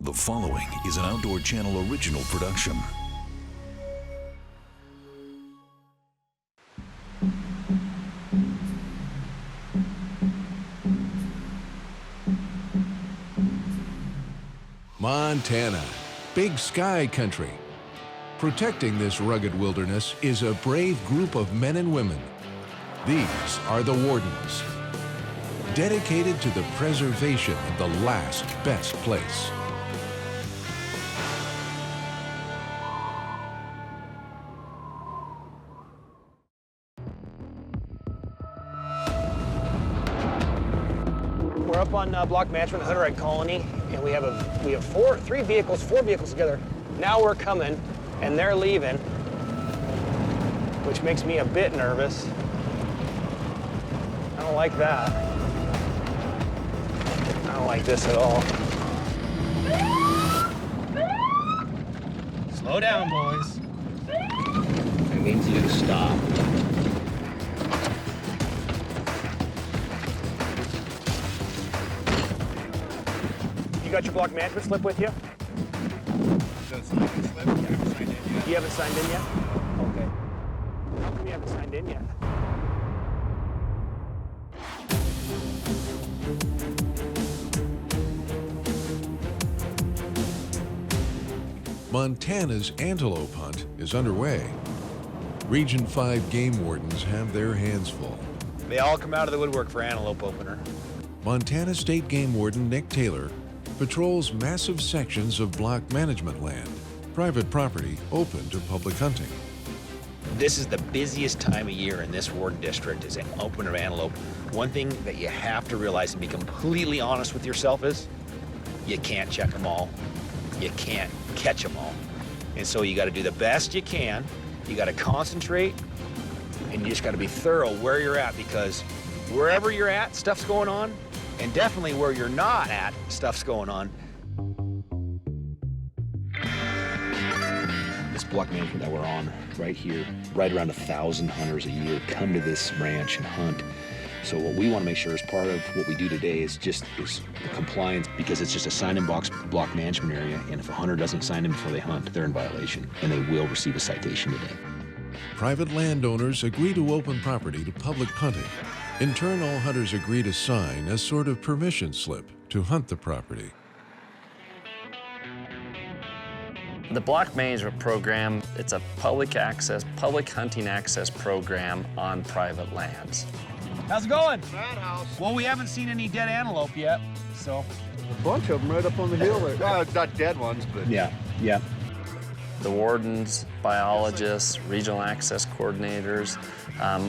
The following is an Outdoor Channel original production. Montana, big sky country. Protecting this rugged wilderness is a brave group of men and women. These are the Wardens, dedicated to the preservation of the last best place. We're up on block management, Hutterite Colony, and we have four vehicles together. Now we're coming, and they're leaving, which makes me a bit nervous. I don't like that. I don't like this at all. Slow down, boys. It means you to stop. You got your block management slip with you? The signing slip? You haven't signed in yet. You haven't signed in yet? Okay. How come you haven't signed in yet? Montana's antelope hunt is underway. Region 5 game wardens have their hands full. They all come out of the woodwork for antelope opener. Montana State Game Warden Nick Taylor patrols massive sections of block management land, private property open to public hunting. This is the busiest time of year in this warden district is an opener of antelope. One thing that you have to realize and be completely honest with yourself is you can't check them all. You can't catch them all. And so you got to do the best you can. You got to concentrate, and you just got to be thorough where you're at, because wherever you're at, stuff's going on, and definitely where you're not at, stuff's going on. This block management that we're on right here, right around 1,000 hunters a year come to this ranch and hunt. So what we want to make sure is part of what we do today is the compliance, because it's just a sign-in box block management area, and if a hunter doesn't sign in before they hunt, they're in violation, and they will receive a citation today. Private landowners agree to open property to public hunting. In turn, all hunters agree to sign a sort of permission slip to hunt the property. The block management program, it's a public hunting access program on private lands. How's it going? Bad house. Well, we haven't seen any dead antelope yet, so. A bunch of them right up on the hill there. Not dead ones, but. Yeah. The wardens, biologists, regional access coordinators,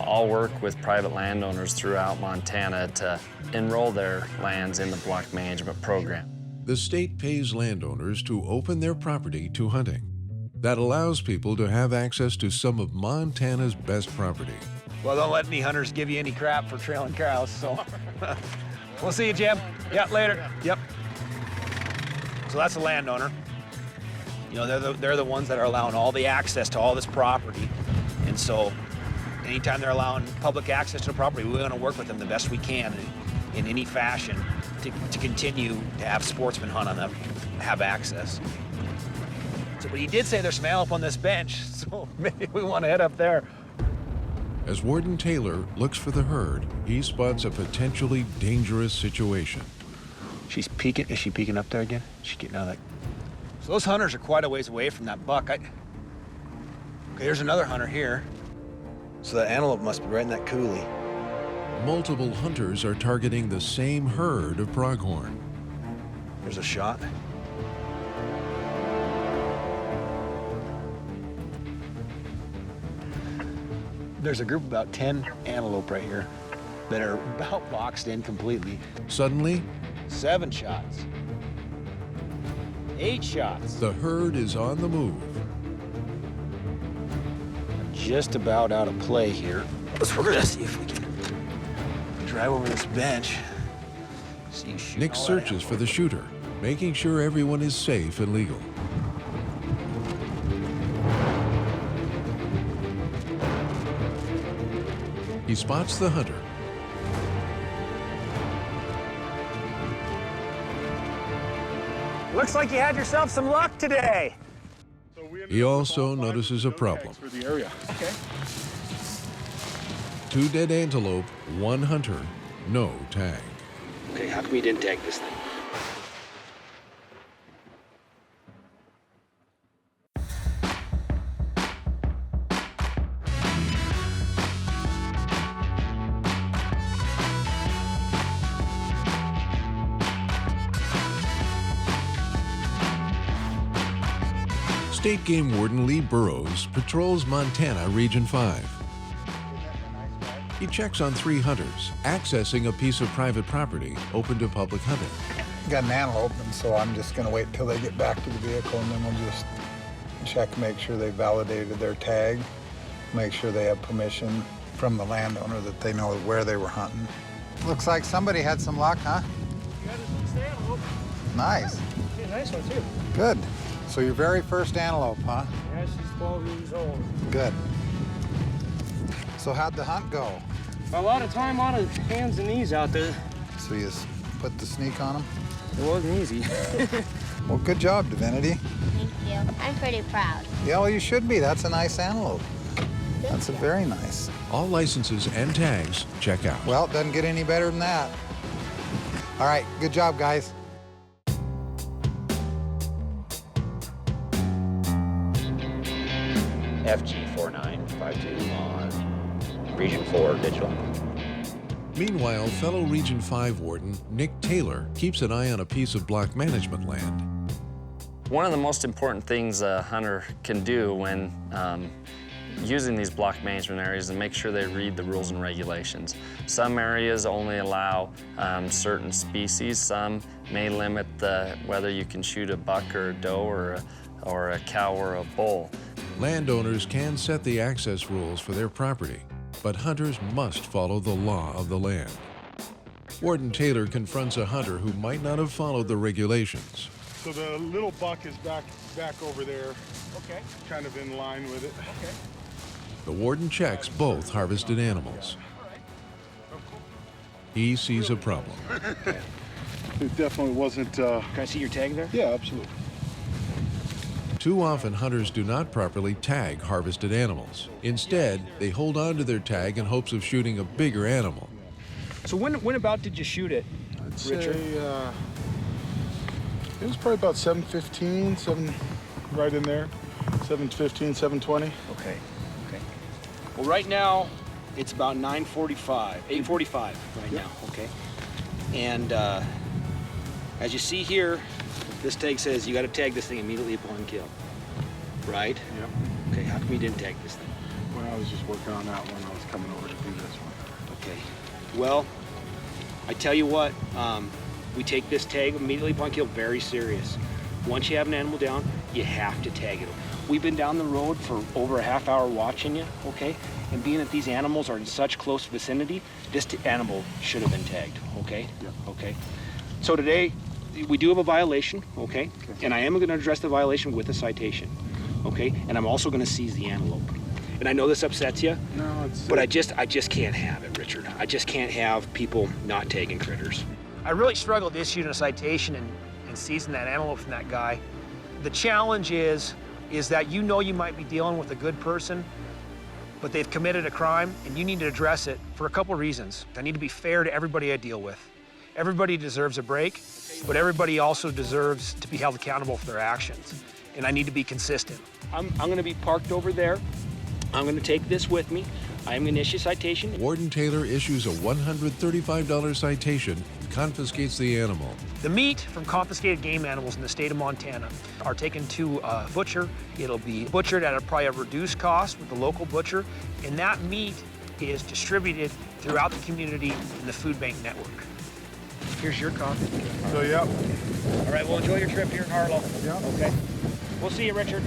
all work with private landowners throughout Montana to enroll their lands in the block management program. The state pays landowners to open their property to hunting. That allows people to have access to some of Montana's best property. Well, don't let any hunters give you any crap for trailing cows, so. We'll see you, Jim. Yeah, later. Yep. So that's the landowner. You know, they're the ones that are allowing all the access to all this property. And so anytime they're allowing public access to the property, we want to work with them the best we can in any fashion to continue to have sportsmen hunt on them, have access. So, but he did say there's some antelope on this bench, so maybe we want to head up there. As Warden Taylor looks for the herd, he spots a potentially dangerous situation. She's peeking. Is she peeking up there again? She's getting out of that. So those hunters are quite a ways away from that buck. Okay, there's another hunter here. So that antelope must be right in that coulee. Multiple hunters are targeting the same herd of pronghorn. There's a shot. There's a group of about 10 antelope right here that are about boxed in completely. Suddenly, 7 shots. 8 shots. the herd is on the move. Just about out of play here. So we're gonna see if we can drive over this bench. See you shoot Nick all that searches for the shooter, making sure everyone is safe and legal. He spots the hunter. Looks like you had yourself some luck today. He also notices a problem. For the area. Okay. 2 dead antelope, 1 hunter, no tag. Okay, how come you didn't tag this thing? State Game Warden Lee Burrows patrols Montana Region 5. He checks on 3 hunters, accessing a piece of private property open to public hunting. Got an antelope, and so I'm just gonna wait till they get back to the vehicle, and then we'll just check, make sure they validated their tag, make sure they have permission from the landowner that they know where they were hunting. Looks like somebody had some luck, huh? You got a antelope. Nice. Yeah, nice one too. Good. So your very first antelope, huh? Yeah, she's 12 years old. Good. So how'd the hunt go? A lot of time, a lot of hands and knees out there. So you put the sneak on them? It wasn't easy. Well, good job, Divinity. Thank you. I'm pretty proud. Yeah, well, you should be. That's a nice antelope. That's a very nice. All licenses and tags check out. Well, it doesn't get any better than that. All right, good job, guys. FG4952 on Region 4 digital. Meanwhile, fellow Region 5 Warden Nick Taylor keeps an eye on a piece of block management land. One of the most important things a hunter can do when using these block management areas is make sure they read the rules and regulations. Some areas only allow certain species. Some may limit whether you can shoot a buck or a doe or a cow or a bull. Landowners can set the access rules for their property, but hunters must follow the law of the land. Warden Taylor confronts a hunter who might not have followed the regulations. So the little buck is back over there. Okay. Kind of in line with it. Okay. The warden checks both harvested animals. He sees a problem. It definitely wasn't. Can I see your tag there? Yeah, absolutely. Too often, hunters do not properly tag harvested animals. Instead, they hold on to their tag in hopes of shooting a bigger animal. So when about did you shoot it, Richard? Say, it was probably about 7:15, right in there. 7:15, 7:20. Okay. Okay. Well, right now it's about 9:45, 8:45 right now. Okay. And as you see here, this tag says you got to tag this thing immediately upon kill. Right? Yep. Okay. How come you didn't tag this thing? When I was just working on that one, I was coming over to do this one. Okay. Well, I tell you what, we take this tag immediately upon kill very serious. Once you have an animal down, you have to tag it. We've been down the road for over a half hour watching you, okay? And being that these animals are in such close vicinity, this animal should have been tagged, okay? Yeah. Okay. So today, we do have a violation, okay? And I am going to address the violation with a citation, okay? And I'm also going to seize the antelope. And I know this upsets you, No, it's. but I just can't have it, Richard. I just can't have people not tagging critters. I really struggled issuing a citation and seizing that antelope from that guy. The challenge is that you know you might be dealing with a good person, but they've committed a crime, and you need to address it for a couple reasons. I need to be fair to everybody I deal with. Everybody deserves a break, but everybody also deserves to be held accountable for their actions. And I need to be consistent. I'm gonna be parked over there. I'm gonna take this with me. I'm gonna issue a citation. Warden Taylor issues a $135 citation and confiscates the animal. The meat from confiscated game animals in the state of Montana are taken to a butcher. It'll be butchered at probably a reduced cost with the local butcher, and that meat is distributed throughout the community in the food bank network. Here's your copy. So, yeah. All right, well, enjoy your trip here in Harlow. Yeah. Okay. We'll see you, Richard.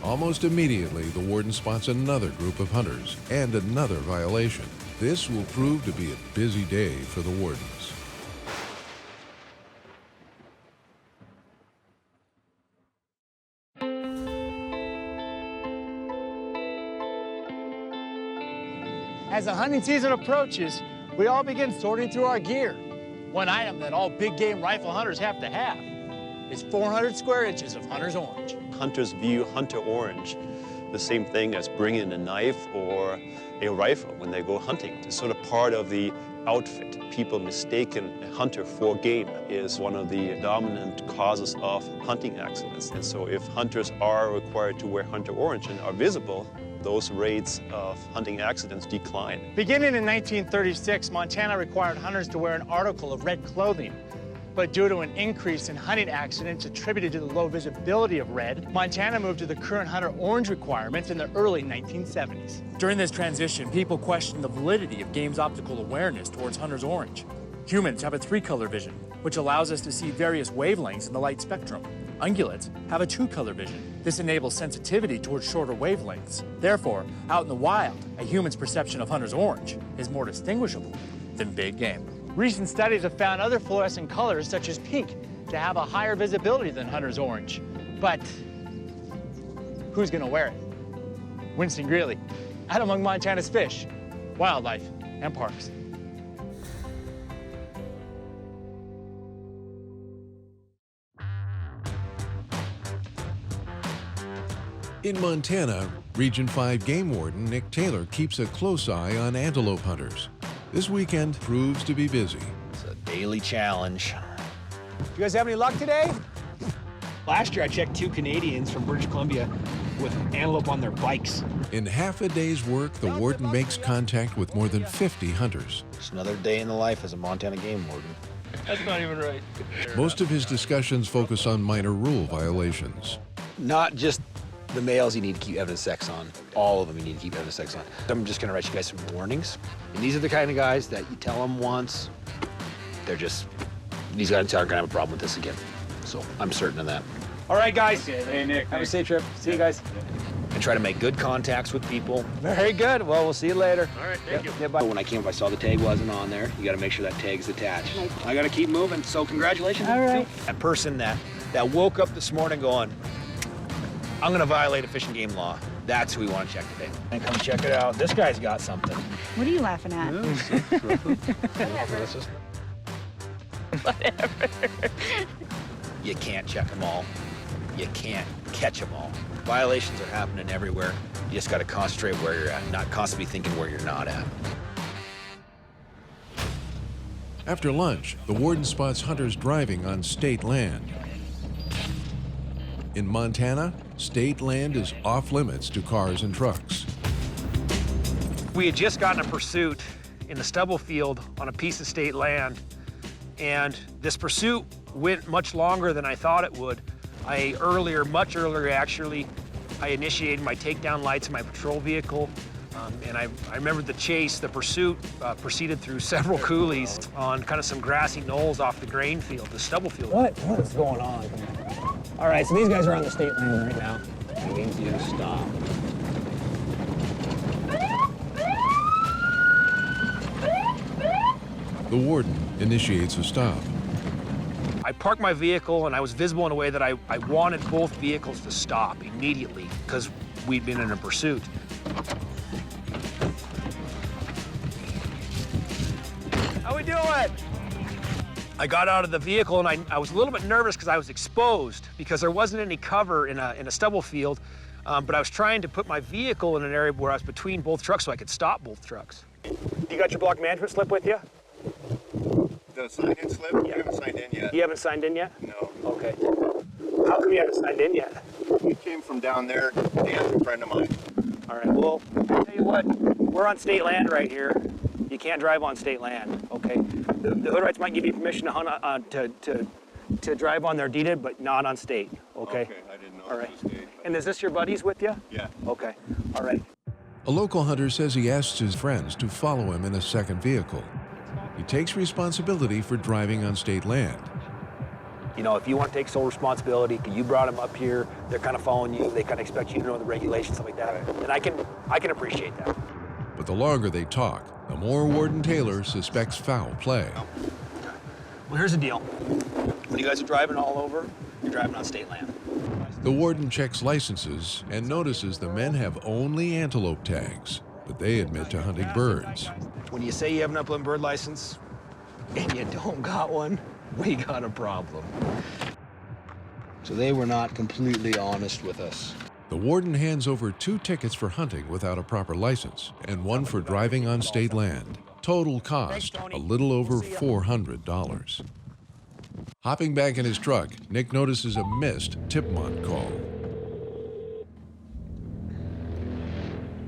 Almost immediately, the warden spots another group of hunters and another violation. This will prove to be a busy day for the wardens. As the hunting season approaches, we all begin sorting through our gear. One item that all big game rifle hunters have to have: is 400 square inches of hunter's orange. Hunters view hunter orange the same thing as bringing a knife or a rifle when they go hunting. It's sort of part of the outfit. People mistaken a hunter for game is one of the dominant causes of hunting accidents. And so if hunters are required to wear hunter orange and are visible, those rates of hunting accidents decline. Beginning in 1936, Montana required hunters to wear an article of red clothing. But due to an increase in hunting accidents attributed to the low visibility of red, Montana moved to the current hunter orange requirements in the early 1970s. During this transition, people questioned the validity of game's optical awareness towards hunter's orange. Humans have a 3-color vision, which allows us to see various wavelengths in the light spectrum. Ungulates have a 2-color vision. This enables sensitivity towards shorter wavelengths. Therefore, out in the wild, a human's perception of hunter's orange is more distinguishable than big game. Recent studies have found other fluorescent colors, such as pink, to have a higher visibility than hunter's orange. But who's gonna wear it? Winston Greeley, out among Montana's fish, wildlife, and parks. In Montana, Region 5 Game Warden Nick Taylor keeps a close eye on antelope hunters. This weekend proves to be busy. It's a daily challenge. You guys have any luck today? Last year I checked 2 Canadians from British Columbia with antelope on their bikes. In half a day's work, the warden makes contact with more than 50 hunters. It's another day in the life as a Montana game warden. That's not even right. Most of his discussions focus on minor rule violations. Not just the males you need to keep evidence sex on. All of them you need to keep evidence sex on. I'm just gonna write you guys some warnings. And these are the kind of guys that you tell them once, these guys aren't gonna have a problem with this again. So I'm certain of that. All right, guys. Okay, hey, Nick. Have a safe trip. See you guys. And try to make good contacts with people. Very good. Well, we'll see you later. All right, thank you. Yeah, bye. When I came up, I saw the tag wasn't on there. You gotta make sure that tag's attached. I gotta keep moving, so congratulations. All right. That person that woke up this morning going, I'm gonna violate a fish and game law. That's who we want to check today. And come check it out. This guy's got something. What are you laughing at? Whatever. You can't check them all. You can't catch them all. Violations are happening everywhere. You just gotta concentrate where you're at, not constantly thinking where you're not at. After lunch, the warden spots hunters driving on state land. In Montana, state land is off limits to cars and trucks. We had just gotten a pursuit in the stubble field on a piece of state land, and this pursuit went much longer than I thought it would. Much earlier actually, I initiated my takedown lights in my patrol vehicle, and I remember the chase. The pursuit proceeded through several coulees on kind of some grassy knolls off the grain field, the stubble field. What is going on? All right, so these guys are on the state land right now. That means you gotta stop. The warden initiates a stop. I parked my vehicle and I was visible in a way that I wanted both vehicles to stop immediately because we'd been in a pursuit. How we doing? I got out of the vehicle and I was a little bit nervous because I was exposed because there wasn't any cover in a stubble field, but I was trying to put my vehicle in an area where I was between both trucks so I could stop both trucks. You got your block management slip with you? The sign-in slip? Yeah. You haven't signed in yet. You haven't signed in yet? No. Okay. How come you haven't signed in yet? We came from down there. Dan's a friend of mine. All right, well, I'll tell you what, we're on state land right here. You can't drive on state land, okay? The Hoodrites might give you permission to hunt to drive on their deeded, but not on state, okay? Okay, I didn't know. All right. It was state. And is this your buddies with you? Yeah. Okay, all right. A local hunter says he asks his friends to follow him in a second vehicle. He takes responsibility for driving on state land. You know, if you want to take sole responsibility, you brought them up here, they're kind of following you, they kind of expect you to know the regulations, stuff like that, and I can appreciate that. But the longer they talk, the more Warden Taylor suspects foul play. Well, here's the deal. When you guys are driving all over, you're driving on state land. The warden checks licenses and notices the men have only antelope tags, but they admit to hunting birds. When you say you have an upland bird license and you don't got one, we got a problem. So they were not completely honest with us. The warden hands over 2 tickets for hunting without a proper license and 1 for driving on state land. Total cost, a little over $400. Hopping back in his truck, Nick notices a missed Tipmont call.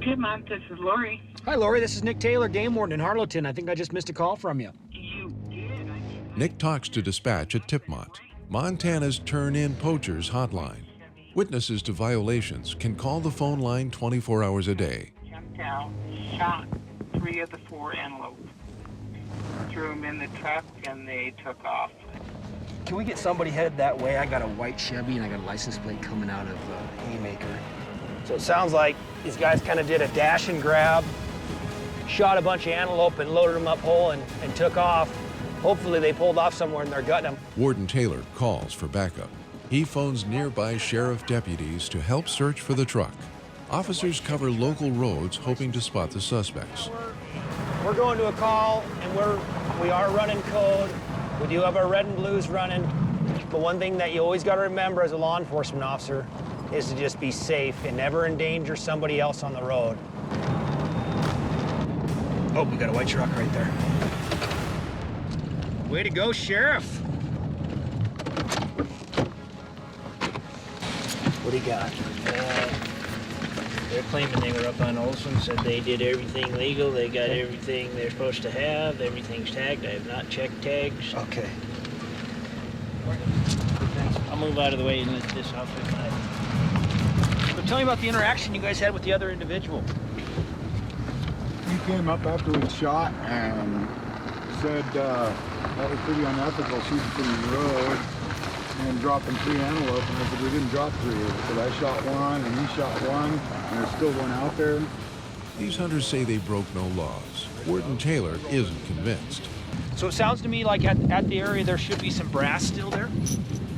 Tipmont, this is Lori. Hi, Lori. This is Nick Taylor, game warden in Harlowton. I think I just missed a call from you. You did? Nick talks to dispatch at Tipmont, Montana's turn-in poachers hotline. Witnesses to violations can call the phone line 24 hours a day. Jumped out, shot 3 of the 4 antelope, threw them in the truck, and they took off. Can we get somebody headed that way? I got a white Chevy and I got a license plate coming out of Haymaker. So it sounds like these guys kind of did a dash and grab, shot a bunch of antelope and loaded them up whole and took off. Hopefully they pulled off somewhere and they're gutting them. Warden Taylor calls for backup. He phones nearby sheriff deputies to help search for the truck. Officers cover local roads hoping to spot the suspects. We're going to a call and we are running code. We do have our red and blues running. But one thing that you always got to remember as a law enforcement officer is to just be safe and never endanger somebody else on the road. Oh, we got a white truck right there. Way to go, Sheriff. What do you got? They're claiming they were up on Olson, said they did everything legal, they got everything they're supposed to have, everything's tagged. I have not checked tags. Okay. I'll move out of the way and let this outfit tonight. So tell me about the interaction you guys had with the other individual. He came up after we shot and said that was pretty unethical shooting from the road and dropping 3 antelope. And I said, we didn't drop 3. But I shot 1 and he shot 1 and there's still 1 out there. These hunters say they broke no laws. Warden Taylor isn't convinced. So it sounds to me like at the area there should be some brass still there.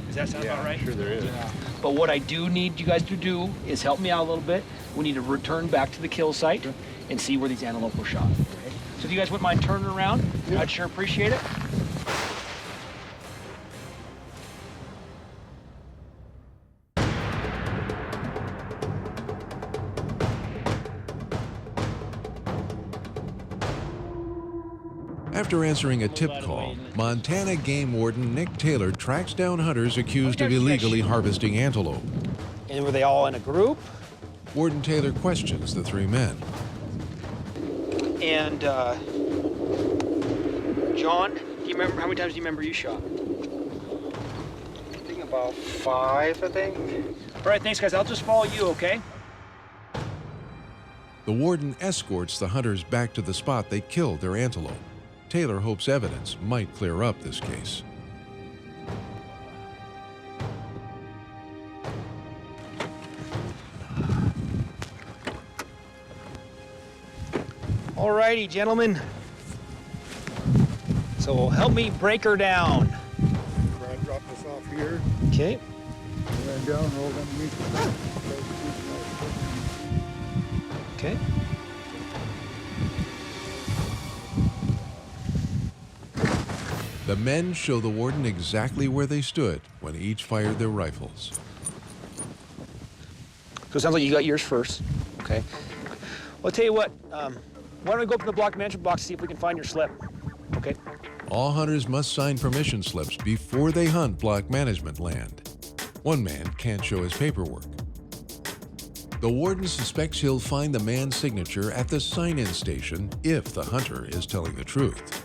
Does that sound about right? Sure there is. Yeah. But what I do need you guys to do is help me out a little bit. We need to return back to the kill site and see where these antelope were shot. Okay? So if you guys wouldn't mind turning around, I'd sure appreciate it. After answering a tip call, Montana Game Warden Nick Taylor tracks down hunters accused of illegally harvesting antelope. And were they all in a group? Warden Taylor questions the 3 men. And John, do you remember how many times do you remember you shot? I think about 5, I think. All right, thanks guys. I'll just follow you, okay? The warden escorts the hunters back to the spot they killed their antelope. Taylor hopes evidence might clear up this case. All righty, gentlemen. So help me break her down. Brad dropped us off here. Okay. Ran down, rolled underneath the Okay. The men show the warden exactly where they stood when each fired their rifles. So it sounds like you got yours first. Okay. Well, I'll tell you what. Why don't we go up to the block management box and see if we can find your slip? Okay. All hunters must sign permission slips before they hunt block management land. One man can't show his paperwork. The warden suspects he'll find the man's signature at the sign-in station if the hunter is telling the truth.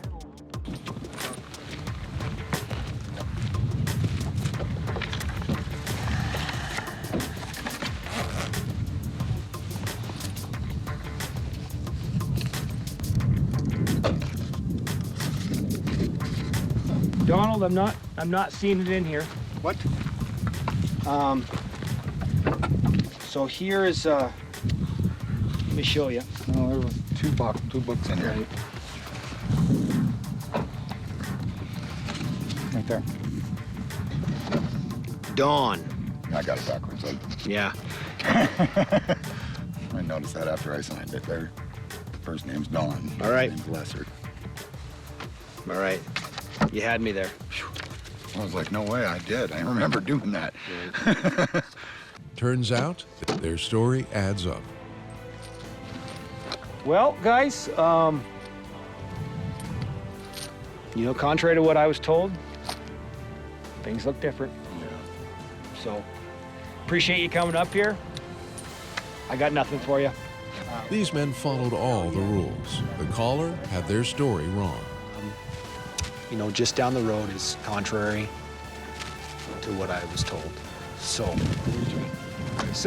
Donald, I'm not seeing it in here. What? So here is let me show you. No, there was two books in here. Right there. Dawn. I got it backwards. Yeah. I noticed that after I signed it there. First name's Dawn. All right. Name's Lesser. All right. You had me there. I was like, no way, I did. I remember doing that. Turns out their story adds up. Well, guys, you know, contrary to what I was told, things look different. So, appreciate you coming up here. I got nothing for you. These men followed all the rules. The caller had their story wrong. You know, just down the road is contrary to what I was told. So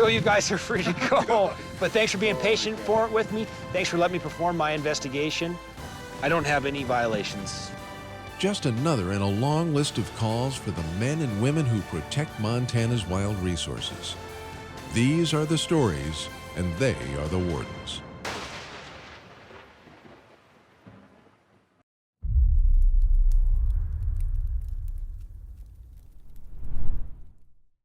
you guys are free to go. But thanks for being patient for it with me. Thanks for letting me perform my investigation. I don't have any violations. Just another in a long list of calls for the men and women who protect Montana's wild resources. These are the stories, and they are the Wardens.